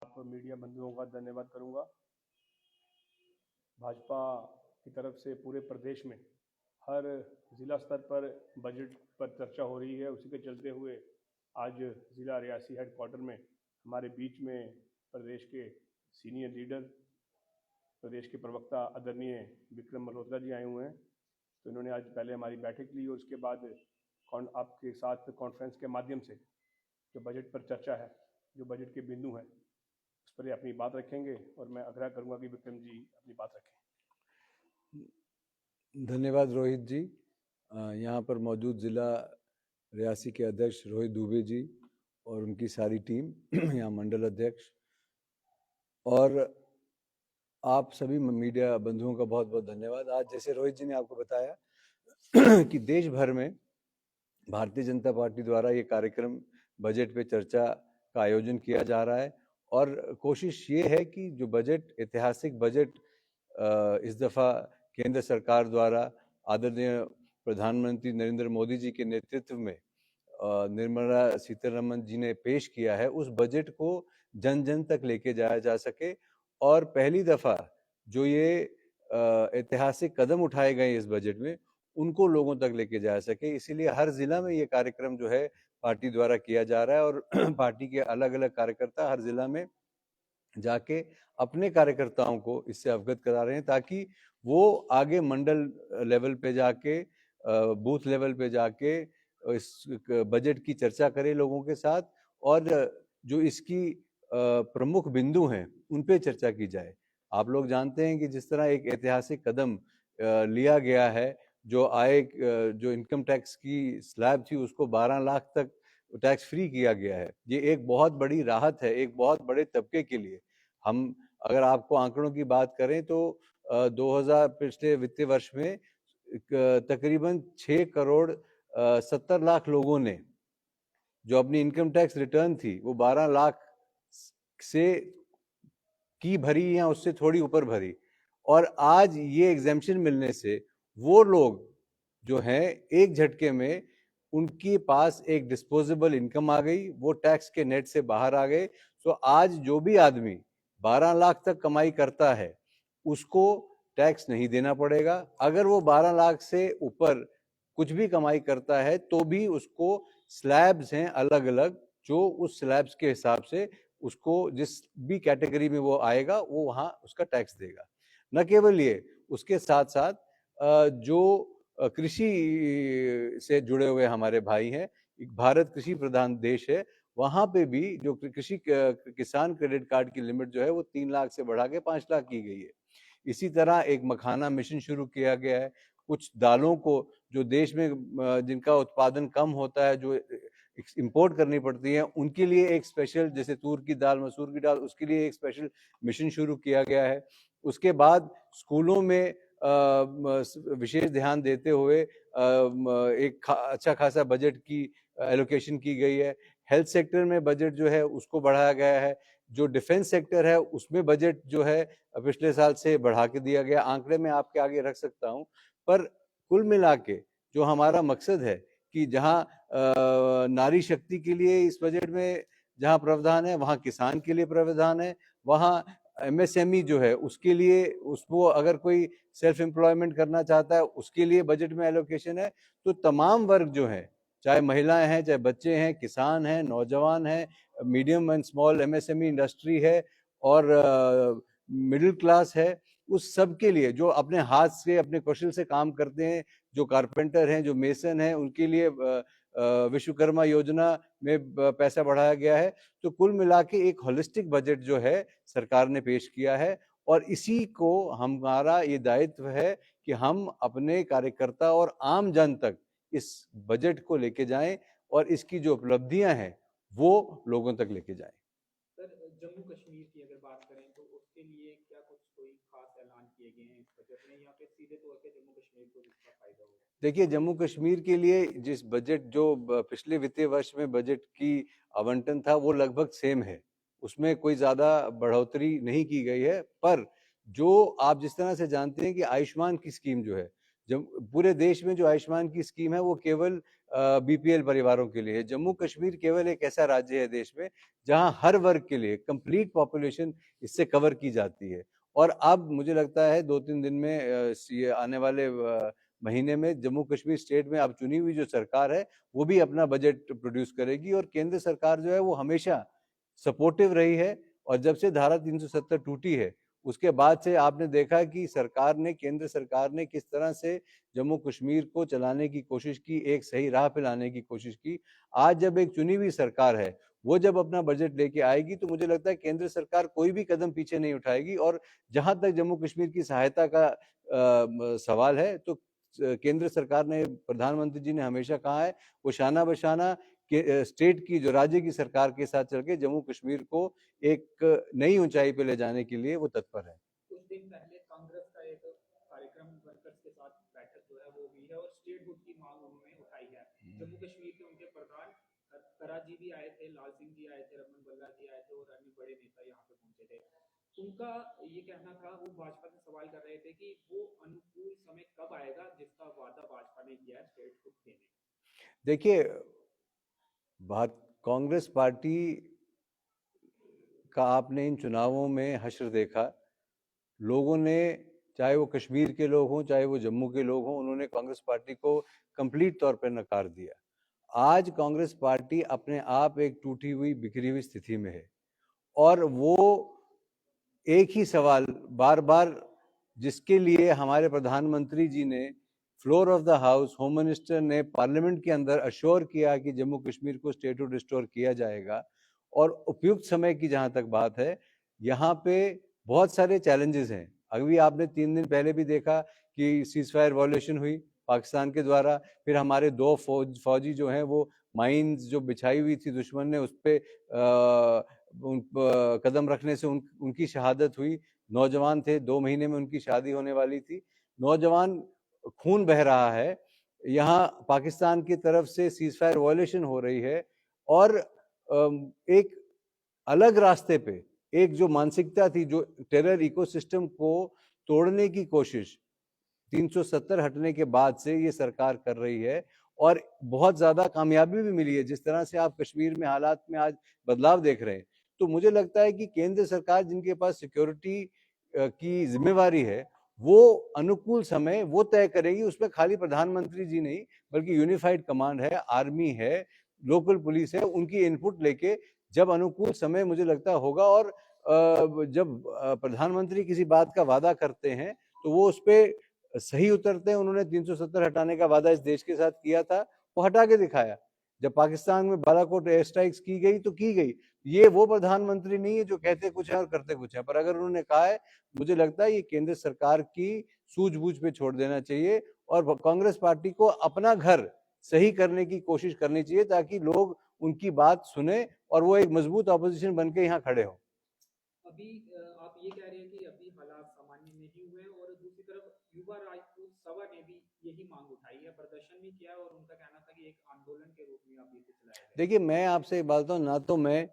आप मीडिया बंधुओं का धन्यवाद करूंगा। भाजपा की तरफ से पूरे प्रदेश में हर जिला स्तर पर बजट पर चर्चा हो रही है। उसी के चलते हुए आज जिला रियासी हेडक्वार्टर में हमारे बीच में प्रदेश के सीनियर लीडर, प्रदेश के प्रवक्ता आदरणीय विक्रम मल्होत्रा जी आए हुए हैं। तो इन्होंने आज पहले हमारी बैठक ली और उसके बाद आपके साथ कॉन्फ्रेंस के माध्यम से जो बजट पर चर्चा है, जो बजट के बिंदु हैं, उस पर अपनी बात रखेंगे और मैं आग्रह करूंगा कि विक्रम जी अपनी बात रखें। धन्यवाद रोहित जी। यहाँ पर मौजूद जिला रियासी के अध्यक्ष रोहित दुबे जी और उनकी सारी टीम, यहाँ मंडल अध्यक्ष और आप सभी मीडिया बंधुओं का बहुत बहुत धन्यवाद। आज जैसे रोहित जी ने आपको बताया कि देश भर में भारतीय जनता पार्टी द्वारा ये कार्यक्रम बजट पे चर्चा का आयोजन किया जा रहा है और कोशिश ये है कि जो बजट, ऐतिहासिक बजट इस दफ़ा केंद्र सरकार द्वारा आदरणीय प्रधानमंत्री नरेंद्र मोदी जी के नेतृत्व में निर्मला सीतारमण जी ने पेश किया है, उस बजट को जन जन तक लेके जाया जा सके और पहली दफ़ा जो ये ऐतिहासिक कदम उठाए गए इस बजट में उनको लोगों तक लेके जा सके। इसीलिए हर जिला में ये कार्यक्रम जो है पार्टी द्वारा किया जा रहा है और पार्टी के अलग अलग कार्यकर्ता हर जिला में जाके अपने कार्यकर्ताओं को इससे अवगत करा रहे हैं ताकि वो आगे मंडल लेवल पे जाके, बूथ लेवल पे जाके इस बजट की चर्चा करें लोगों के साथ और जो इसकी प्रमुख बिंदु हैं उन पे चर्चा की जाए। आप लोग जानते हैं कि जिस तरह एक ऐतिहासिक कदम लिया गया है, जो इनकम टैक्स की स्लैब थी उसको 12 लाख तक टैक्स फ्री किया गया है। ये एक बहुत बड़ी राहत है एक बहुत बड़े तबके के लिए। हम अगर आपको आंकड़ों की बात करें तो 2000 पिछले वित्तीय वर्ष में तकरीबन 6 करोड़ 70 लाख लोगों ने जो अपनी इनकम टैक्स रिटर्न थी वो 12 लाख से की भरी या उससे थोड़ी ऊपर भरी और आज ये एग्जेम्पशन मिलने से वो लोग जो हैं एक झटके में उनके पास एक डिस्पोजेबल इनकम आ गई, वो टैक्स के नेट से बाहर आ गए। तो आज जो भी आदमी 12 लाख तक कमाई करता है उसको टैक्स नहीं देना पड़ेगा। अगर वो 12 लाख से ऊपर कुछ भी कमाई करता है तो भी उसको स्लैब्स हैं अलग अलग, जो उस स्लैब्स के हिसाब से उसको जिस भी कैटेगरी में वो आएगा वो वहाँ उसका टैक्स देगा। न केवल ये, उसके साथ साथ जो कृषि से जुड़े हुए हमारे भाई हैं, भारत कृषि प्रधान देश है, वहाँ पे भी जो किसान क्रेडिट कार्ड की लिमिट जो है वो 3 लाख से बढ़ा के 5 लाख की गई है। इसी तरह एक मखाना मिशन शुरू किया गया है। कुछ दालों को जो देश में जिनका उत्पादन कम होता है, जो इंपोर्ट करनी पड़ती है, उनके लिए एक स्पेशल, जैसे तूर की दाल, मसूर की दाल, उसके लिए एक स्पेशल मिशन शुरू किया गया है। उसके बाद स्कूलों में विशेष ध्यान देते हुए एक अच्छा खासा बजट की एलोकेशन की गई है। हेल्थ सेक्टर में बजट जो है उसको बढ़ाया गया है। जो डिफेंस सेक्टर है उसमें बजट जो है पिछले साल से बढ़ा के दिया गया। आंकड़े में आपके आगे रख सकता हूं, पर कुल मिला के जो हमारा मकसद है कि जहां नारी शक्ति के लिए इस बजट में जहां प्रावधान है, वहां किसान के लिए प्रावधान है, वहां एमएसएमई जो है उसके लिए, उसको अगर कोई सेल्फ एम्प्लॉयमेंट करना चाहता है उसके लिए बजट में एलोकेशन है। तो तमाम वर्ग जो है, चाहे महिलाएं हैं, चाहे बच्चे हैं, किसान हैं, नौजवान हैं, medium and small MSME industry है और मिडिल क्लास है, उस सब के लिए जो अपने हाथ से अपने कौशल से काम करते हैं, जो कारपेंटर हैं, जो मेसन हैं, उनके लिए विश्वकर्मा योजना में पैसा बढ़ाया गया है। तो कुल मिला के एक होलिस्टिक बजट जो है सरकार ने पेश किया है और इसी को हमारा ये दायित्व है कि हम अपने कार्यकर्ता और आम जन तक इस बजट को लेके जाएं और इसकी जो उपलब्धियां हैं वो लोगों तक लेके जाएं। सर, जम्मू कश्मीर की अगर बात करें तो उसके लिए क्या कुछ कोई खास ऐलान किए गए हैं इस बजट में, या फिर सीधे तौर पे जम्मू कश्मीर को इसका फायदा होगा? देखिए, जम्मू कश्मीर के लिए जिस बजट जो पिछले वित्तीय वर्ष में बजट की आवंटन था वो लगभग सेम है, उसमें कोई ज़्यादा बढ़ोतरी नहीं की गई है। पर जो आप जिस तरह से जानते हैं कि आयुष्मान की स्कीम जो है, पूरे देश में जो आयुष्मान की स्कीम है वो केवल बीपीएल परिवारों के लिए है। जम्मू कश्मीर केवल एक ऐसा राज्य है देश में जहां हर वर्ग के लिए कंप्लीट पॉपुलेशन इससे कवर की जाती है। और अब मुझे लगता है 2-3 दिन में ये आने वाले महीने में जम्मू कश्मीर स्टेट में अब चुनी हुई जो सरकार है वो भी अपना बजट प्रोड्यूस करेगी। और केंद्र सरकार जो है वो हमेशा सपोर्टिव रही है। और जब से धारा 370 टूटी है उसके बाद से आपने देखा कि केंद्र सरकार ने किस तरह से जम्मू कश्मीर को चलाने की कोशिश की, एक सही राह पे लाने की कोशिश की। आज जब एक चुनी हुई सरकार है वो जब अपना बजट लेके आएगी तो मुझे लगता है केंद्र सरकार कोई भी कदम पीछे नहीं उठाएगी। और जहां तक जम्मू कश्मीर की सहायता का सवाल है तो केंद्र सरकार ने, प्रधानमंत्री जी ने हमेशा कहा है वो शाना बशाना स्टेट की, जो राज्य की सरकार के साथ चल के जम्मू कश्मीर को एक नई ऊंचाई पे ले जाने के लिए वो तत्पर है। कुछ दिन पहले कांग्रेस का एक कार्यक्रम वर्कर्स के साथ बैठक जो है वो हुई है और स्टेटहुड की मांग उन्होंने उठाई है। जम्मू कश्मीर के उनके प्रधान करा जी भी आए थे, लाल सिंह जी आए थे, रमन बल्ला जी आए थे और अन्य बड़े नेता यहाँ पे पहुंचे थे। उनका ये कहना था, वो भाजपा से सवाल कर रहे थे कि वो अनुकूल समय कब आएगा जिसका वादा भाजपा ने किया है स्टेटहुड देने। देखिए, कांग्रेस पार्टी का आपने इन चुनावों में हश्र देखा। लोगों ने, चाहे वो कश्मीर के लोग हों चाहे वो जम्मू के लोग हों, उन्होंने कांग्रेस पार्टी को कंप्लीट तौर पर नकार दिया। आज कांग्रेस पार्टी अपने आप एक टूटी हुई, बिखरी हुई स्थिति में है। और वो एक ही सवाल बार बार, जिसके लिए हमारे प्रधानमंत्री जी ने floor of the house, home minister ने पार्लियामेंट के अंदर अश्योर किया कि जम्मू कश्मीर को स्टेटहुड रिस्टोर किया जाएगा। और उपयुक्त समय की जहां तक बात है, यहाँ पे बहुत सारे चैलेंजेस हैं। अभी आपने 3 दिन पहले भी देखा कि सीज फायर वॉल्यूशन हुई पाकिस्तान के द्वारा। फिर हमारे 2 फौजी जो हैं वो माइंस जो बिछाई हुई थी दुश्मन ने, उस पर कदम रखने से उनकी शहादत हुई। नौजवान थे, 2 महीने में उनकी शादी होने वाली थी। नौजवान, खून बह रहा है, यहाँ पाकिस्तान की तरफ से सीज फायर वॉल्यूशन हो रही है। और एक अलग रास्ते पे एक जो मानसिकता थी, जो टेरर इकोसिस्टम को तोड़ने की कोशिश 370 हटने के बाद से ये सरकार कर रही है। और बहुत ज्यादा कामयाबी भी मिली है। जिस तरह से आप कश्मीर में हालात में आज बदलाव देख रहे हैं, तो मुझे लगता है कि केंद्र सरकार जिनके पास सिक्योरिटी की जिम्मेवारी है, वो अनुकूल समय वो तय करेगी। उसमें खाली प्रधानमंत्री जी नहीं, बल्कि यूनिफाइड कमांड है, आर्मी है, लोकल पुलिस है, उनकी इनपुट लेके जब अनुकूल समय मुझे लगता होगा। और जब प्रधानमंत्री किसी बात का वादा करते हैं तो वो उस पर सही उतरते हैं। उन्होंने 370 हटाने का वादा इस देश के साथ किया था, वो हटा के दिखाया। जब पाकिस्तान में बालाकोट एयर स्ट्राइक्स की गई तो की गई। ये वो प्रधानमंत्री नहीं है जो कहते कुछ है और करते कुछ है। पर अगर उन्होंने कहा है, मुझे लगता है ये केंद्र सरकार की सूझबूझ पे छोड़ देना चाहिए और कांग्रेस पार्टी को अपना घर सही करने की कोशिश करनी चाहिए, ताकि लोग उनकी बात सुने और वो एक मजबूत ऑपोजिशन बन के यहाँ खड़े हों। अभी आप ये कह रहे हैं कि अभी हालात सामान्य नहीं हुए और दूसरी तरफ युवा राजपूत सभा ने भी यही मांग उठाई है, प्रदर्शन भी किया और उनका कहना था कि एक आंदोलन के रूप में आप ये चलाया है। देखिए, मैं आपसे एक बात बताऊं, ना तो मैं,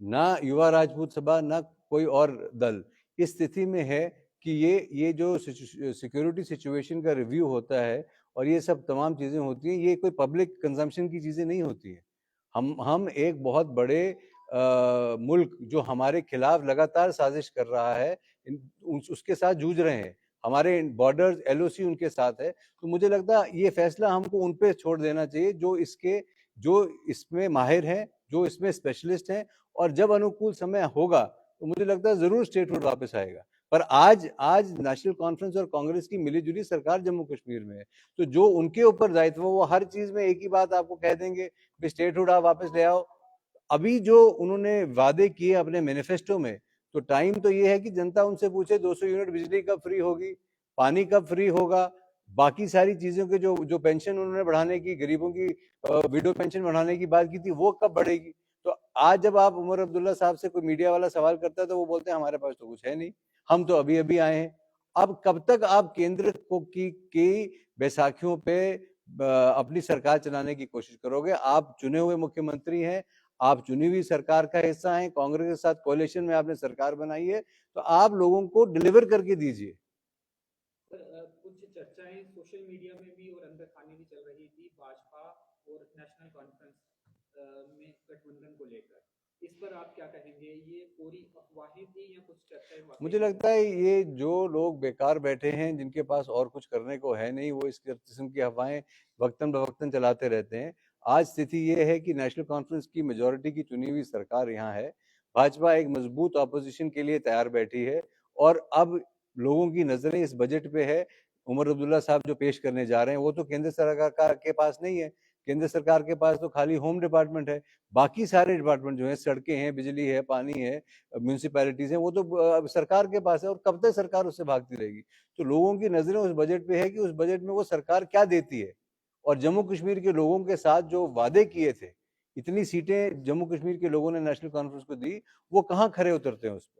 ना युवा राजपूत सभा, ना कोई और दल इस स्थिति में है कि ये जो सिक्योरिटी सिचुएशन का रिव्यू होता है और ये सब तमाम चीज़ें होती हैं, ये कोई पब्लिक कंजम्पशन की चीज़ें नहीं होती हैं। हम एक बहुत बड़े मुल्क जो हमारे खिलाफ लगातार साजिश कर रहा है, उसके साथ जूझ रहे हैं। हमारे बॉर्डर एलओसी उनके साथ है। तो मुझे लगता है ये फैसला हमको उन पे छोड़ देना चाहिए जो इसमें माहिर हैं, जो इसमें स्पेशलिस्ट हैं। और जब अनुकूल समय होगा तो मुझे लगता है जरूर स्टेटहुड वापस आएगा। पर आज नेशनल कॉन्फ्रेंस और कांग्रेस की मिलीजुली सरकार जम्मू कश्मीर में है, तो जो उनके ऊपर दायित्व, वो हर चीज में एक ही बात आपको कह देंगे, स्टेटहुड आप वापस ले आओ। अभी जो उन्होंने वादे किए अपने मैनिफेस्टो में, तो टाइम तो ये है कि जनता उनसे पूछे 200 यूनिट बिजली कब फ्री होगी, पानी कब फ्री होगा, बाकी सारी चीजों के जो पेंशन उन्होंने बढ़ाने की, गरीबों की विडो पेंशन बढ़ाने की बात की थी, वो कब बढ़ेगी। तो आज जब आप उमर अब्दुल्ला साहब से कोई मीडिया वाला सवाल करता है तो वो बोलते हैं हमारे पास तो कुछ है नहीं, हम तो अभी अभी आए हैं। अब कब तक आप केंद्र को की बैसाखियों पे अपनी सरकार चलाने की कोशिश करोगे? आप चुने हुए मुख्यमंत्री हैं, आप चुनी हुई सरकार का हिस्सा हैं, कांग्रेस के साथ कोalition में आपने सरकार बनाई है, तो आप लोगों को डिलीवर करके दीजिए। सर, कुछ चर्चा चर्चाएं सोशल मीडिया में भी और अंदर खाने भी चल रही थी भाजपा और नेशनल कॉन्फ्रेंस में गठबंधन को लेकर, इस पर आप क्या कहेंगे? ये पूरी अफवाहें थी या कुछ चर्चाएं वाकई मुझे में? लगता है ये जो लोग बेकार बैठे हैं, जिनके पास और कुछ करने को है नहीं, वो इस किस्म की अफवाहें वक्तन बवक्तन चलाते रहते हैं। आज स्थिति ये है कि नेशनल कॉन्फ्रेंस की मेजॉरिटी की चुनी हुई सरकार यहाँ है, भाजपा एक मजबूत ऑपोजिशन के लिए तैयार बैठी है, और अब लोगों की नजरें इस बजट पे है। उमर अब्दुल्ला साहब जो पेश करने जा रहे हैं वो तो केंद्र सरकार के पास नहीं है, केंद्र सरकार के पास तो खाली होम डिपार्टमेंट है। बाकी सारे डिपार्टमेंट जो है, सड़कें हैं, बिजली है, पानी है, म्यूनसिपैलिटीज हैं, वो तो सरकार के पास है, और कब तक सरकार उससे भागती रहेगी। तो लोगों की नजरें उस बजट पे है कि उस बजट में वो सरकार क्या देती है, और जम्मू कश्मीर के लोगों के साथ जो वादे किए थे, इतनी सीटें जम्मू कश्मीर के लोगों ने नेशनल कॉन्फ्रेंस को दी, वो कहाँ खरे उतरते हैं उस पर।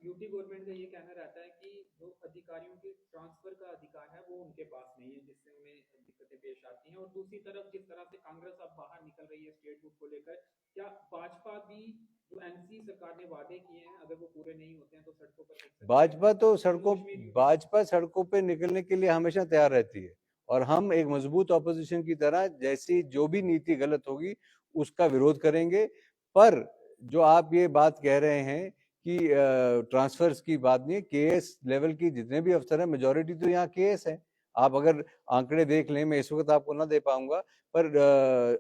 यूटी गवर्नमेंट का ये कहना रहता है कि जो अधिकारियों के ट्रांसफर का अधिकार है वो उनके पास नहीं है, जिससे उन्हें दिक्कतें पेश आती हैं। और दूसरी तरफ जिस तरह से कांग्रेस अब बाहर निकल रही है स्टेट बुक को लेकर, क्या भाजपा भी जो एनसी सरकार ने वादे किए हैं अगर वो पूरे नहीं होते हैं तो सड़कों पर दिख सकती है? भाजपा सड़कों पे निकलने के लिए हमेशा तैयार रहती है, और हम एक मजबूत ऑपोजिशन की तरह जैसी जो भी नीति गलत होगी उसका विरोध करेंगे। पर जो आप ये बात कह रहे हैं कि ट्रांसफर्स की बात नहीं है, केएस लेवल की जितने भी अफसर हैं, मेजॉरिटी तो यहाँ केएस है। आप अगर आंकड़े देख लें, मैं इस वक्त आपको ना दे पाऊंगा, पर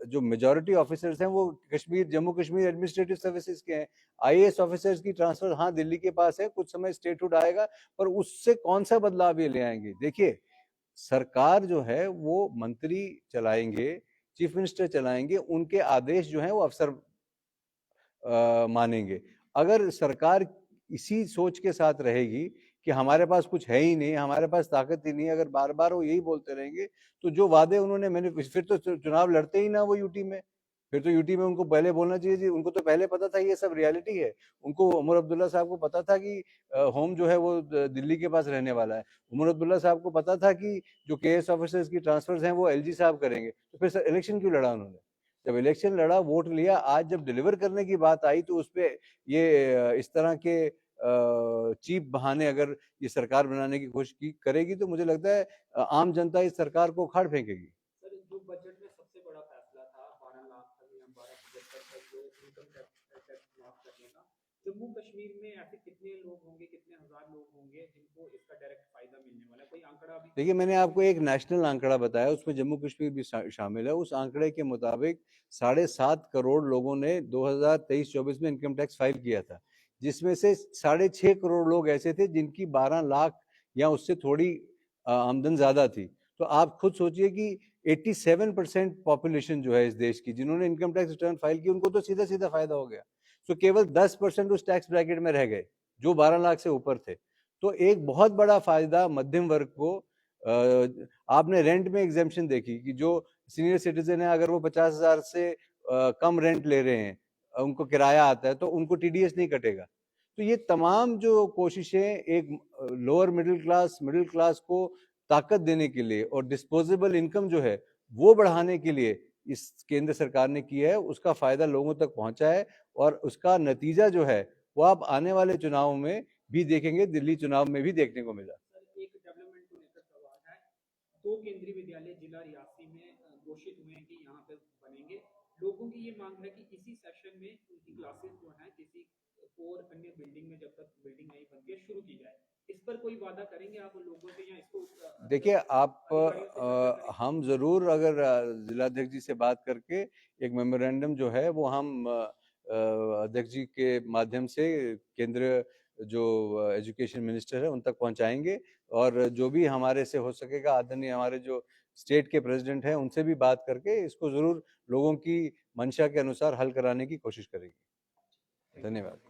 जो मेजॉरिटी ऑफिसर्स हैं वो जम्मू कश्मीर एडमिनिस्ट्रेटिव सर्विसेज के हैं। आईएएस ऑफिसर्स की ट्रांसफर हाँ दिल्ली के पास है, कुछ समय स्टेटहुड आएगा, पर उससे कौन सा बदलाव ये ले आएंगे? देखिए, सरकार जो है वो मंत्री चलाएंगे, चीफ मिनिस्टर चलाएंगे, उनके आदेश जो है वो अफसर मानेंगे। अगर सरकार इसी सोच के साथ रहेगी कि हमारे पास कुछ है ही नहीं, हमारे पास ताकत ही नहीं, अगर बार बार वो यही बोलते रहेंगे, तो जो वादे उन्होंने मैंने फिर तो चुनाव लड़ते ही ना वो यूटी में। फिर तो यूटी में उनको पहले बोलना चाहिए जी, उनको तो पहले पता था ये सब रियलिटी है। उनको, उमर अब्दुल्ला साहब को पता था कि होम जो है वो दिल्ली के पास रहने वाला है। उमर अब्दुल्ला साहब को पता था कि जो केएस ऑफिसर्स की ट्रांसफर्स हैं वो एलजी साहब करेंगे, तो फिर इलेक्शन क्यों लड़ा उन्होंने? जब इलेक्शन लड़ा, वोट लिया, आज जब डिलीवर करने की बात आई तो उसपे ये इस तरह के चीप बहाने अगर ये सरकार बनाने की कोशिश करेगी, तो मुझे लगता है आम जनता इस सरकार को उखाड़ फेंकेगी। सर, जो बजट में सबसे बड़ा फैसला था 12 लाख का या 1275 का जो इनकम टैक्स माफ करने का, जम्मू कश्मीर में ऐसे कितने लोग होंगे, कितने हजार लोग होंगे जिनको इसका डायरेक्ट फायदा मिलने वाला है? कोई आंकड़ा अभी? देखिए, मैंने आपको एक नेशनल आंकड़ा बताया, उसमें जम्मू कश्मीर भी शामिल है। उस आंकड़े के मुताबिक 7.5 करोड़ लोगों ने 2023-24 में इनकम टैक्स फाइल किया था, जिसमें से 6.5 करोड़ लोग ऐसे थे जिनकी 12 लाख या उससे थोड़ी आमदन ज्यादा थी। तो आप खुद सोचिए कि 87% पॉपुलेशन जो है इस देश की, जिन्होंने इनकम टैक्स रिटर्न फाइल की, उनको तो सीधा सीधा फायदा हो गया। तो केवल 10% उस टैक्स ब्रैकेट में रह गए जो 12 लाख से ऊपर थे। तो एक बहुत बड़ा फायदा मध्यम वर्ग को। आपने रेंट में एग्जेम्पशन देखी कि जो सीनियर सिटीजन है, अगर वो 50,000 से कम रेंट ले रहे हैं, उनको किराया आता है, तो उनको टीडीएस नहीं कटेगा। तो ये तमाम जो कोशिशें एक लोअर मिडिल क्लास को ताकत देने के लिए और डिस्पोजेबल इनकम जो है वो बढ़ाने के लिए इस केंद्र सरकार ने किया है, उसका फायदा लोगों तक पहुंचा है, और उसका नतीजा जो है वो आप आने वाले चुनाव में भी देखेंगे, दिल्ली चुनाव में भी देखने को मिला। सर, एक डेवलपमेंट को लेकर सवाल है। 2 केंद्रीय विद्यालय जिला रियासी में घोषित हुए हैं कि यहाँ पे बनेंगे। लोगों की ये मांग है कि इसी सेशन में उनकी क्लासेस जो हैं किसी और अन्य बिल्डिंग में, जब तक बिल्डिंग नहीं बनती है, शुरू की जाए। इस पर कोई वादा करेंगे आप लोगों से, या इसको देखिए, आप अधिकारियों से चर्चा करेंगे? हम जरूर, अगर जिलाध्यक्ष जी से बात करके एक मेमोरेंडम जो है वो हम अध्यक्ष जी के माध्यम से केंद्र जो एजुकेशन मिनिस्टर है उन तक पहुंचाएंगे, और जो भी हमारे से हो सकेगा, आदरणीय हमारे जो स्टेट के प्रेसिडेंट हैं उनसे भी बात करके इसको जरूर लोगों की मंशा के अनुसार हल कराने की कोशिश करेंगे। धन्यवाद।